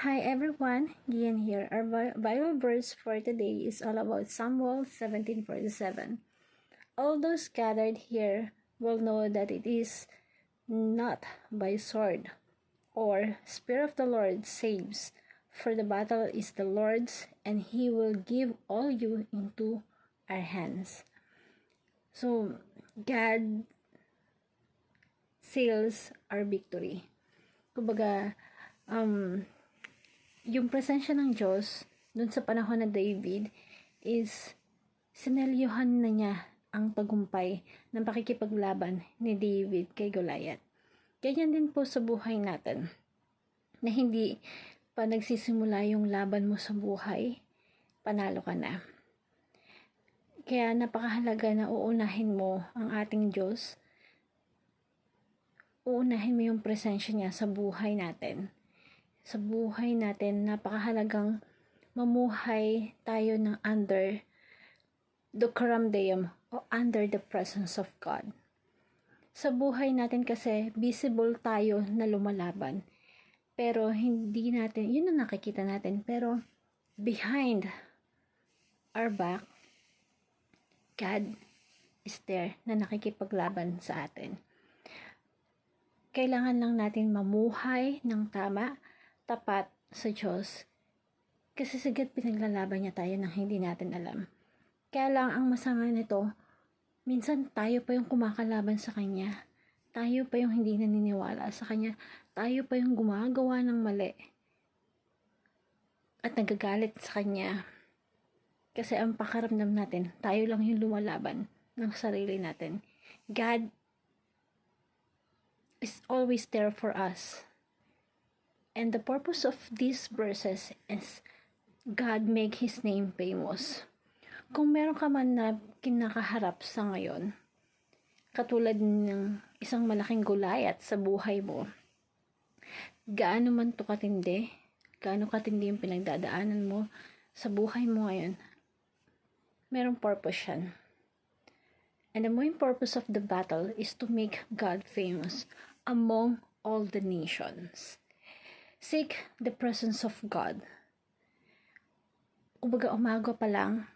Hi everyone, Gian here. Our Bible verse for today is all about Samuel 17:47. All those gathered here will know that it is not by sword or spear of the Lord saves, for the battle is the Lord's, and He will give all you into our hands. So, God seals our victory. Kumbaga, yung presensya ng Diyos dun sa panahon na David is sinelyuhan na niya ang tagumpay ng pakikipaglaban ni David kay Goliath. Ganyan din po sa buhay natin na hindi pa nagsisimula yung laban mo sa buhay, panalo ka na. Kaya napakahalaga na uunahin mo ang ating Diyos, uunahin mo yung presensya niya sa buhay natin. Sa buhay natin, napakahalagang mamuhay tayo ng under the coram Deum o under the presence of God. Sa buhay natin kasi, visible tayo na lumalaban. Pero hindi natin, yun ang nakikita natin. Pero behind our back, God is there na nakikipaglaban sa atin. Kailangan lang natin mamuhay ng tama, tapat sa Diyos. Kasi sagad pinaglalaban niya tayo nang hindi natin alam. Kaya lang ang masama nito, minsan tayo pa yung kumakalaban sa Kanya. Tayo pa yung hindi naniniwala sa Kanya. Tayo pa yung gumagawa ng mali. At nagagalit sa Kanya. Kasi ang pakaramdam natin, tayo lang yung lumalaban ng sarili natin. God is always there for us. And the purpose of these verses is God make His name famous. Kung meron ka man na kinakaharap sa ngayon, katulad ng isang malaking Goliath sa buhay mo, gaano man to katindi, gaano katindi yung pinagdadaanan mo sa buhay mo ngayon, merong purpose yan. And the main purpose of the battle is to make God famous among all the nations. Seek the presence of God. Kumbaga umaga pa lang,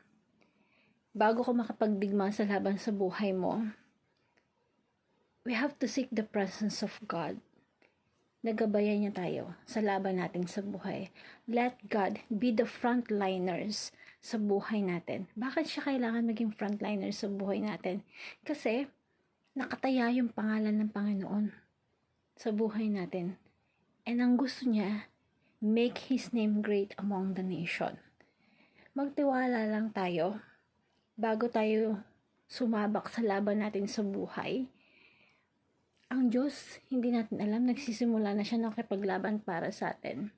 bago ka makapagdigma sa laban sa buhay mo, we have to seek the presence of God. Nagabayan niya tayo sa laban natin sa buhay. Let God be the frontliners sa buhay natin. Bakit siya kailangan maging frontliners sa buhay natin? Kasi nakataya yung pangalan ng Panginoon sa buhay natin. And ang gusto niya, make His name great among the nation. Magtiwala lang tayo bago tayo sumabak sa laban natin sa buhay. Ang Diyos, hindi natin alam, nagsisimula na siya nakipaglaban para sa atin.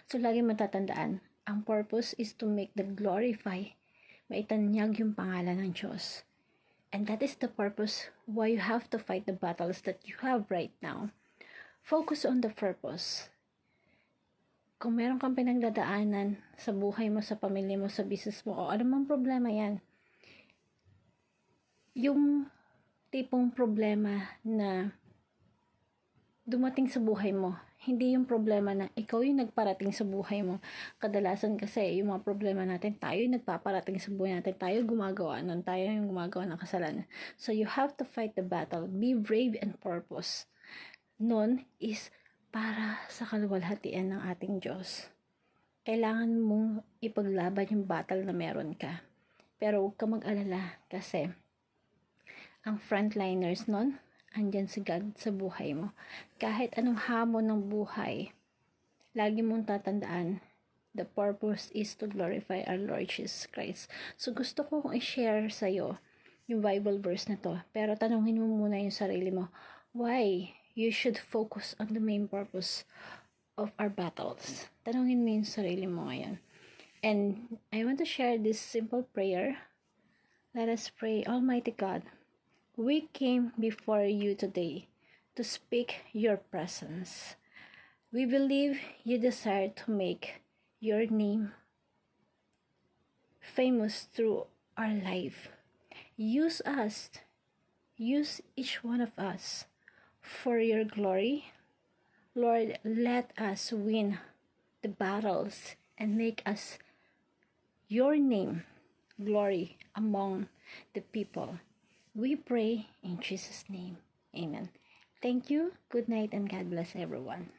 So, lagi matatandaan, ang purpose is to make the glorify, maitanyag yung pangalan ng Diyos. And that is the purpose why you have to fight the battles that you have right now. Focus on the purpose. Kung meron kang pinagdadaanan sa buhay mo, sa pamilya mo, sa business mo, o anumang problema yan, yung tipong problema na dumating sa buhay mo, hindi yung problema na ikaw yung nagparating sa buhay mo. Kadalasan kasi yung mga problema natin, tayo yung nagpaparating sa buhay natin, tayo gumagawa nun, tayo yung gumagawa ng kasalanan. So you have to fight the battle, be brave and purpose. Nun is para sa kaluwalhatian ng ating Diyos. Kailangan mong ipaglaban yung battle na meron ka. Pero huwag ka mag-alala kasi ang frontliners nun, andyan si God sa buhay mo. Kahit anong hamon ng buhay, lagi mong tatandaan, the purpose is to glorify our Lord Jesus Christ. So gusto kong i-share sa'yo yung Bible verse na to. Pero tanungin mo muna yung sarili mo, why you should focus on the main purpose of our battles. Tanungin mo yung sarili mo ngayon. And I want to share this simple prayer. Let us pray. Almighty God, we came before you today to speak your presence. We believe you desire to make your name famous through our life. Use us, use each one of us for your glory. Lord, let us win the battles and make us your name glory among the people. We pray in Jesus' name. Amen. Thank you. Good night and God bless everyone.